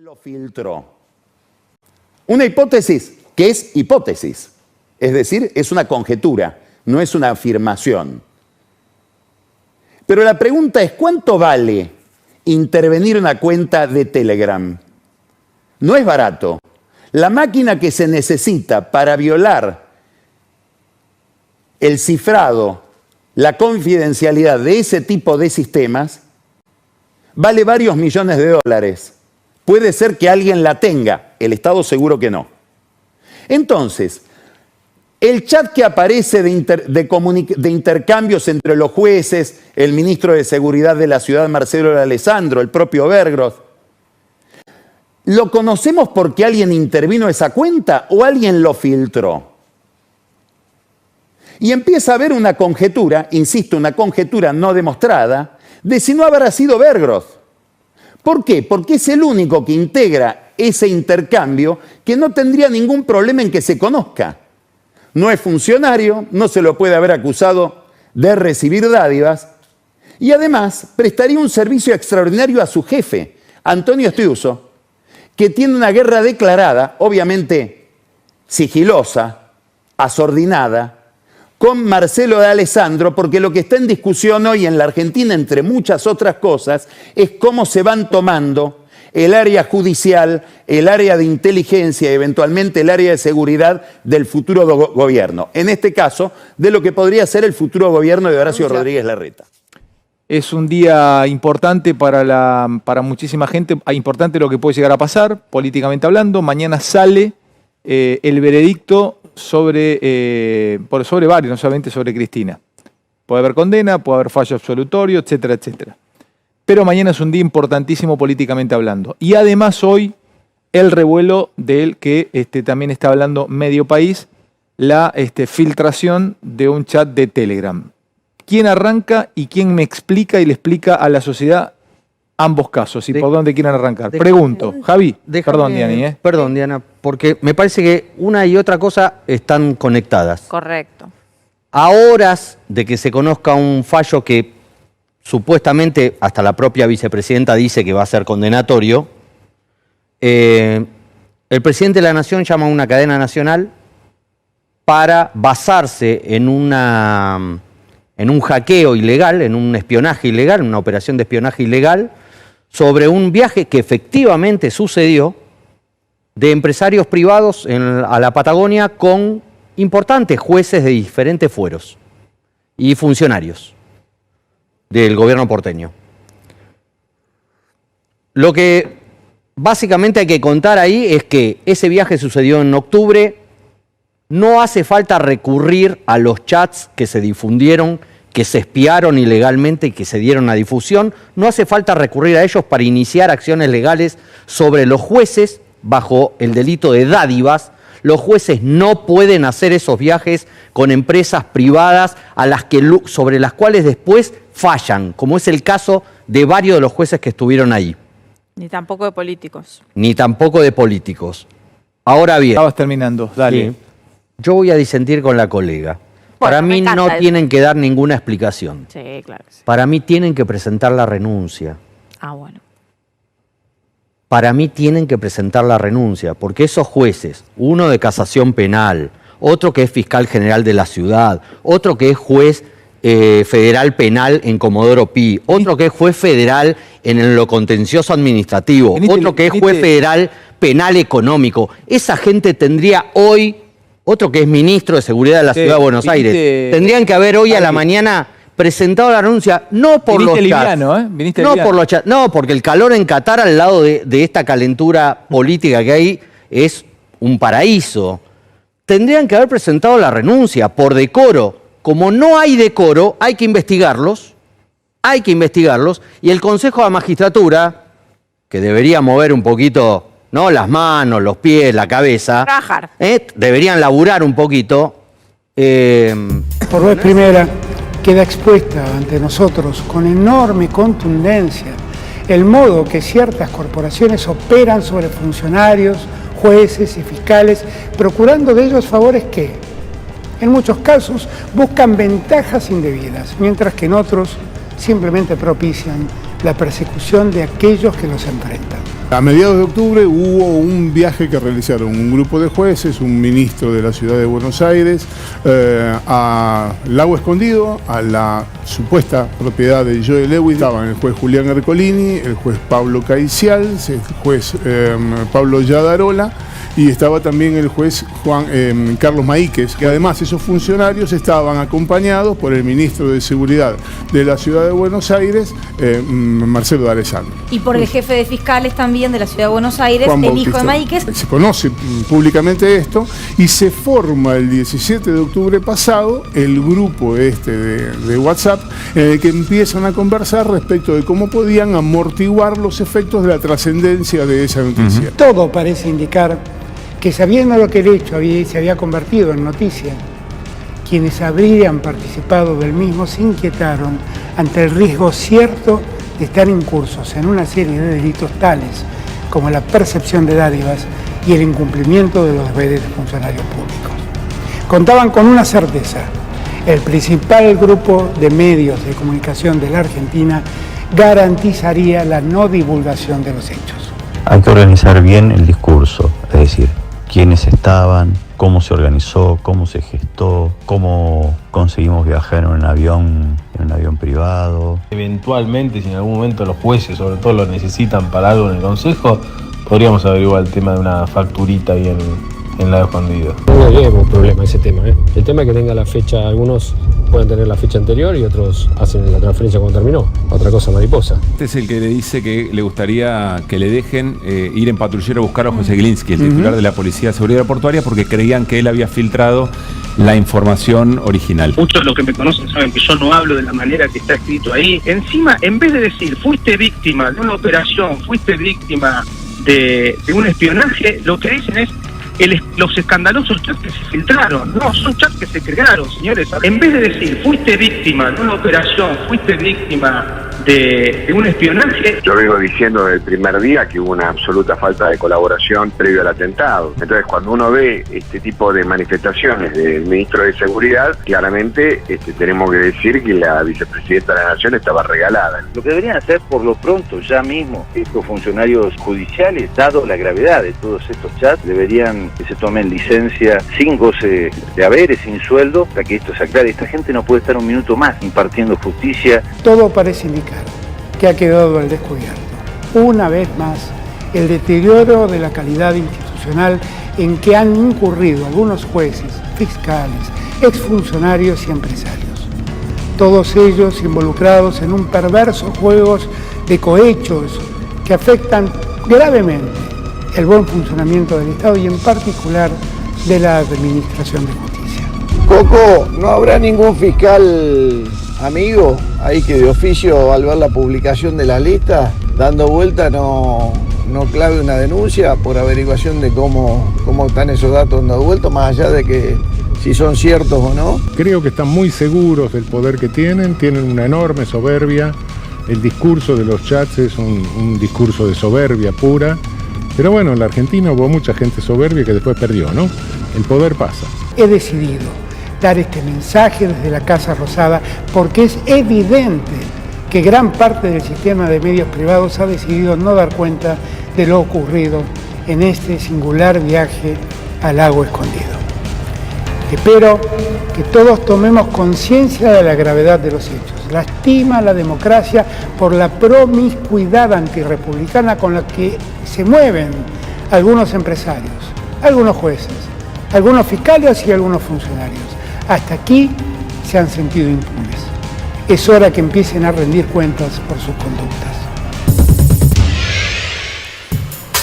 lo filtró? Una hipótesis que es hipótesis, es decir, es una conjetura, no es una afirmación. Pero la pregunta es, ¿cuánto vale intervenir una cuenta de Telegram? No es barato. La máquina que se necesita para violar el cifrado, la confidencialidad de ese tipo de sistemas, vale varios millones de dólares. Puede ser que alguien la tenga, el Estado seguro que no. Entonces, el chat que aparece de intercambios entre los jueces, el ministro de Seguridad de la ciudad, Marcelo D'Alessandro, el propio Bergroth, ¿lo conocemos porque alguien intervino en esa cuenta o alguien lo filtró? Y empieza a haber una conjetura, insisto, una conjetura no demostrada, de si no habrá sido Bergroth. ¿Por qué? Porque es el único que integra ese intercambio que no tendría ningún problema en que se conozca. No es funcionario, no se lo puede haber acusado de recibir dádivas y además prestaría un servicio extraordinario a su jefe, Antonio Stiuso, que tiene una guerra declarada, obviamente sigilosa, asordinada, con Marcelo D'Alessandro, porque lo que está en discusión hoy en la Argentina, entre muchas otras cosas, es cómo se van tomando el área judicial, el área de inteligencia y eventualmente el área de seguridad del futuro gobierno. En este caso, de lo que podría ser el futuro gobierno de Horacio Rodríguez Larreta. Es un día importante para muchísima gente, importante lo que puede llegar a pasar, políticamente hablando. Mañana sale el veredicto sobre varios, no solamente sobre Cristina. Puede haber condena, puede haber fallo absolutorio, etcétera, etcétera. Pero mañana es un día importantísimo políticamente hablando. Y además hoy el revuelo del que también está hablando medio país, la filtración de un chat de Telegram. ¿Quién arranca y quién me explica y le explica a la sociedad ambos casos y por dónde quieren arrancar? Pregunto. Javi, perdón, Diana. Perdón, Diana, porque me parece que una y otra cosa están conectadas. Correcto. A horas de que se conozca un fallo que supuestamente hasta la propia vicepresidenta dice que va a ser condenatorio, el presidente de la Nación llama a una cadena nacional para basarse en un hackeo ilegal, en un espionaje ilegal, una operación de espionaje ilegal, sobre un viaje que efectivamente sucedió de empresarios privados a la Patagonia con importantes jueces de diferentes fueros y funcionarios del gobierno porteño. Lo que básicamente hay que contar ahí es que ese viaje sucedió en octubre, no hace falta recurrir a los chats que se difundieron, que se espiaron ilegalmente y que se dieron a difusión, no hace falta recurrir a ellos para iniciar acciones legales sobre los jueces bajo el delito de dádivas. Los jueces no pueden hacer esos viajes con empresas privadas sobre las cuales después fallan, como es el caso de varios de los jueces que estuvieron ahí. Ni tampoco de políticos. Ni tampoco de políticos. Ahora bien. Estabas terminando, dale. Sí, yo voy a disentir con la colega. Bueno, para mí no tienen que dar ninguna explicación. Sí, claro que sí. Para mí tienen que presentar la renuncia. Ah, bueno. Para mí tienen que presentar la renuncia, porque esos jueces, uno de casación penal, otro que es fiscal general de la ciudad, otro que es juez federal penal en Comodoro Pi, otro que es juez federal en lo contencioso administrativo, otro que es juez federal penal económico. Esa gente tendría hoy, otro que es ministro de Seguridad de la Ciudad de Buenos Aires, tendrían que haber hoy a la mañana presentado la renuncia, no por los chats, no, porque el calor en Qatar al lado de esta calentura política que hay es un paraíso. Tendrían que haber presentado la renuncia por decoro. Como no hay decoro, hay que investigarlos, y el Consejo de la Magistratura, que debería mover un poquito, ¿no?, las manos, los pies, la cabeza, deberían laburar un poquito. Por vez primera queda expuesta ante nosotros con enorme contundencia el modo que ciertas corporaciones operan sobre funcionarios, jueces y fiscales, procurando de ellos favores que, en muchos casos, buscan ventajas indebidas, mientras que en otros simplemente propician la persecución de aquellos que los enfrentan. A mediados de octubre hubo un viaje que realizaron un grupo de jueces, un ministro de la ciudad de Buenos Aires, a Lago Escondido, a la supuesta propiedad de Joe Lewis. Estaban el juez Julián Ercolini, el juez Pablo Caicials, el juez Pablo Yadarola, y estaba también el juez Carlos Maíquez, que además esos funcionarios estaban acompañados por el ministro de Seguridad de la ciudad de Buenos Aires, Marcelo D'Alessandro. Y por el jefe de fiscales también de la ciudad de Buenos Aires, Juan el Bautista. hijo de Maíquez. Se conoce públicamente esto y se forma el 17 de octubre pasado el grupo de WhatsApp en el que empiezan a conversar respecto de cómo podían amortiguar los efectos de la trascendencia de esa noticia. Todo parece indicar que, sabiendo lo que el hecho se había convertido en noticia, quienes habrían participado del mismo se inquietaron ante el riesgo cierto de estar incursos en una serie de delitos tales como la percepción de dádivas y el incumplimiento de los deberes de funcionarios públicos. Contaban con una certeza: el principal grupo de medios de comunicación de la Argentina garantizaría la no divulgación de los hechos. Hay que organizar bien el discurso, es decir, quiénes estaban, cómo se organizó, cómo se gestó, cómo conseguimos viajar en un avión privado. Eventualmente, si en algún momento los jueces, sobre todo, lo necesitan para algo en el Consejo, podríamos averiguar el tema de una facturita ahí en Lago Escondido. No es un problema ese tema, ¿eh? El tema es que tenga la fecha, algunos pueden tener la fecha anterior y otros hacen la transferencia cuando terminó. Otra cosa mariposa. Este es el que le dice que le gustaría que le dejen ir en patrullero a buscar a José Glinsky, el titular de la Policía de Seguridad Portuaria, porque creían que él había filtrado la información original. Muchos de los que me conocen saben que yo no hablo de la manera que está escrito ahí. Encima, en vez de decir fuiste víctima de una operación, fuiste víctima de un espionaje, lo que dicen es los escandalosos chats que se filtraron. No, son chats que se crearon, señores. En vez de decir fuiste víctima de una operación, fuiste víctima de un espionaje. Yo vengo diciendo desde el primer día que hubo una absoluta falta de colaboración previo al atentado. Entonces, cuando uno ve este tipo de manifestaciones del ministro de Seguridad, claramente tenemos que decir que la vicepresidenta de la Nación estaba regalada. Lo que deberían hacer por lo pronto, ya mismo, estos funcionarios judiciales, dado la gravedad de todos estos chats, deberían que se tomen licencia sin goce de haberes, sin sueldo, para que esto se aclare. Esta gente no puede estar un minuto más impartiendo justicia. Todo parece indicar que ha quedado al descubierto, una vez más, el deterioro de la calidad institucional en que han incurrido algunos jueces, fiscales, exfuncionarios y empresarios. Todos ellos involucrados en un perverso juego de cohechos que afectan gravemente el buen funcionamiento del Estado y en particular de la Administración de Justicia. Coco, ¿no habrá ningún fiscal amigo ahí que de oficio, al ver la publicación de la lista, dando vuelta, no clave una denuncia por averiguación de cómo están esos datos dando vuelta, más allá de que si son ciertos o no? Creo que están muy seguros del poder que tienen una enorme soberbia. El discurso de los chats es un discurso de soberbia pura. Pero bueno, en la Argentina hubo mucha gente soberbia que después perdió, ¿no? El poder pasa. He decidido dar este mensaje desde la Casa Rosada porque es evidente que gran parte del sistema de medios privados ha decidido no dar cuenta de lo ocurrido en este singular viaje al Lago Escondido. Espero que todos tomemos conciencia de la gravedad de los hechos. Lastima la democracia por la promiscuidad antirrepublicana con la que se mueven algunos empresarios, algunos jueces, algunos fiscales y algunos funcionarios. Hasta aquí se han sentido impunes. Es hora que empiecen a rendir cuentas por sus conductas.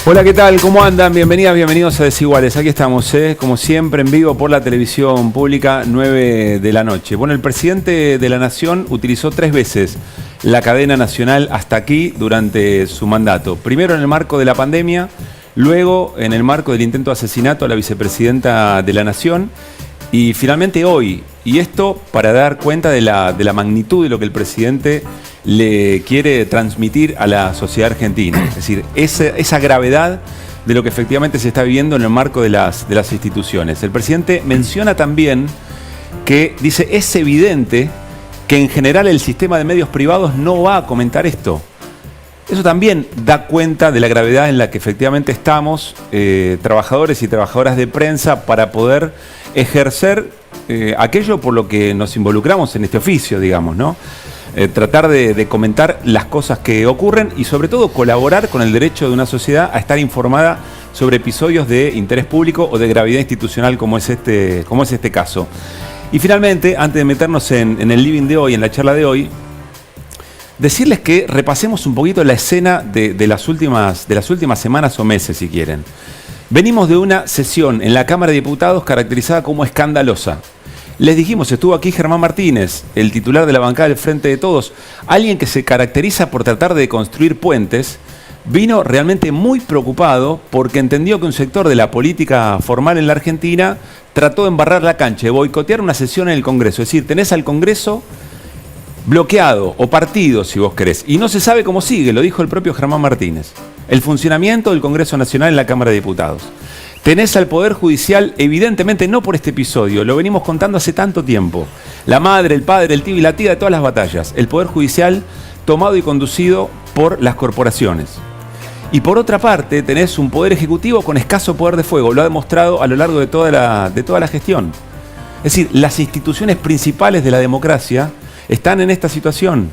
Hola, ¿qué tal? ¿Cómo andan? Bienvenidas, bienvenidos a Desiguales. Aquí estamos, como siempre, en vivo por la televisión pública, 9 de la noche. Bueno, el presidente de la Nación utilizó 3 veces la cadena nacional Hasta Aquí durante su mandato. Primero en el marco de la pandemia, luego en el marco del intento de asesinato a la vicepresidenta de la Nación y finalmente hoy. Y esto para dar cuenta de la magnitud de lo que el presidente le quiere transmitir a la sociedad argentina. Es decir, esa gravedad de lo que efectivamente se está viviendo en el marco de las instituciones. El presidente menciona también que dice, es evidente que en general el sistema de medios privados no va a comentar esto. Eso también da cuenta de la gravedad en la que efectivamente estamos, trabajadores y trabajadoras de prensa, para poder ejercer aquello por lo que nos involucramos en este oficio, digamos, ¿no? Tratar de comentar las cosas que ocurren y sobre todo colaborar con el derecho de una sociedad a estar informada sobre episodios de interés público o de gravedad institucional como es este caso. Y finalmente, antes de meternos en el living de hoy, en la charla de hoy, decirles que repasemos un poquito la escena de las últimas semanas o meses, si quieren. Venimos de una sesión en la Cámara de Diputados caracterizada como escandalosa. Les dijimos, estuvo aquí Germán Martínez, el titular de la bancada del Frente de Todos, alguien que se caracteriza por tratar de construir puentes. Vino realmente muy preocupado porque entendió que un sector de la política formal en la Argentina trató de embarrar la cancha, de boicotear una sesión en el Congreso. Es decir, tenés al Congreso bloqueado o partido, si vos querés, y no se sabe cómo sigue, lo dijo el propio Germán Martínez. El funcionamiento del Congreso Nacional en la Cámara de Diputados. Tenés al Poder Judicial, evidentemente no por este episodio, lo venimos contando hace tanto tiempo. La madre, el padre, el tío y la tía de todas las batallas. El Poder Judicial tomado y conducido por las corporaciones. Y por otra parte, tenés un Poder Ejecutivo con escaso poder de fuego. Lo ha demostrado a lo largo de toda la gestión. Es decir, las instituciones principales de la democracia están en esta situación.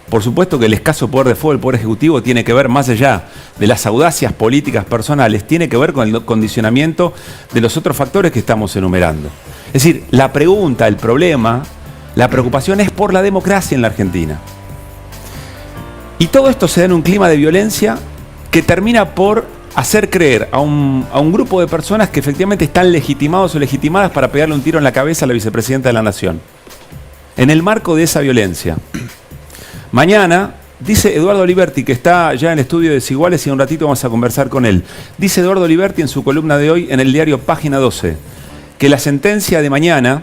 Por supuesto que el escaso poder de fuego del Poder Ejecutivo tiene que ver, más allá de las audacias políticas personales, tiene que ver con el condicionamiento de los otros factores que estamos enumerando. Es decir, la pregunta, el problema, la preocupación es por la democracia en la Argentina. Y todo esto se da en un clima de violencia que termina por hacer creer a un grupo de personas que efectivamente están legitimados o legitimadas para pegarle un tiro en la cabeza a la vicepresidenta de la Nación. En el marco de esa violencia, mañana, dice Eduardo Liberti, que está ya en el estudio de Desiguales y en un ratito vamos a conversar con él. Dice Eduardo Liberti en su columna de hoy en el diario Página 12, que la sentencia de mañana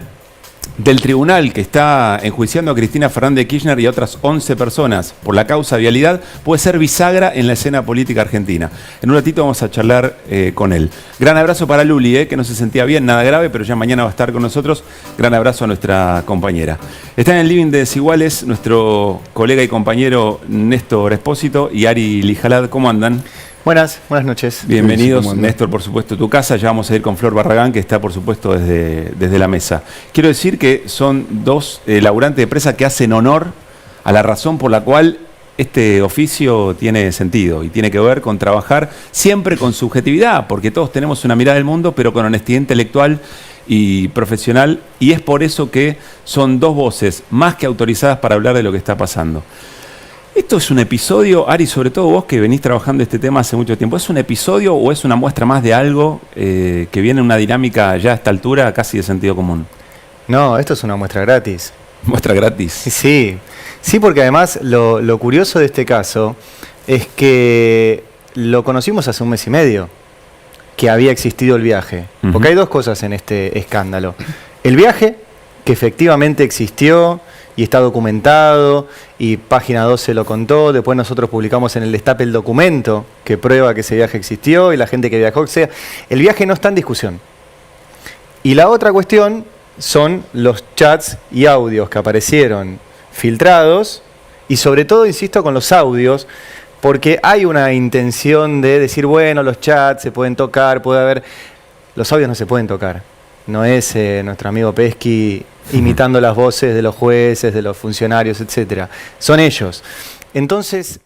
del tribunal que está enjuiciando a Cristina Fernández de Kirchner y a otras 11 personas por la causa vialidad puede ser bisagra en la escena política argentina. En un ratito vamos a charlar con él. Gran abrazo para Luli, que no se sentía bien, nada grave, pero ya mañana va a estar con nosotros. Gran abrazo a nuestra compañera. Está en el living de Desiguales nuestro colega y compañero Néstor Espósito y Ari Lijalad. ¿Cómo andan? Buenas noches. Bienvenidos, Néstor, por supuesto, tu casa. Ya vamos a ir con Flor Barragán, que está, por supuesto, desde la mesa. Quiero decir que son dos laburantes de presa que hacen honor a la razón por la cual este oficio tiene sentido y tiene que ver con trabajar siempre con subjetividad, porque todos tenemos una mirada del mundo, pero con honestidad intelectual y profesional, y es por eso que son dos voces más que autorizadas para hablar de lo que está pasando. ¿Esto es un episodio, Ari, sobre todo vos que venís trabajando este tema hace mucho tiempo? ¿Es un episodio o es una muestra más de algo que viene en una dinámica ya a esta altura casi de sentido común? No, esto es una muestra gratis. ¿Muestra gratis? Sí, porque además lo curioso de este caso es que lo conocimos hace un mes y medio, que había existido el viaje. Porque hay dos cosas en este escándalo. El viaje, que efectivamente existió y está documentado, y Página 12 lo contó, después nosotros publicamos en el Destape el documento que prueba que ese viaje existió y la gente que viajó, o sea, el viaje no está en discusión. Y la otra cuestión son los chats y audios que aparecieron filtrados, y sobre todo, insisto, con los audios, porque hay una intención de decir, bueno, los chats se pueden tocar, puede haber... Los audios no se pueden tocar. No es nuestro amigo Pesky imitando las voces de los jueces, de los funcionarios, etc. Son ellos. Entonces...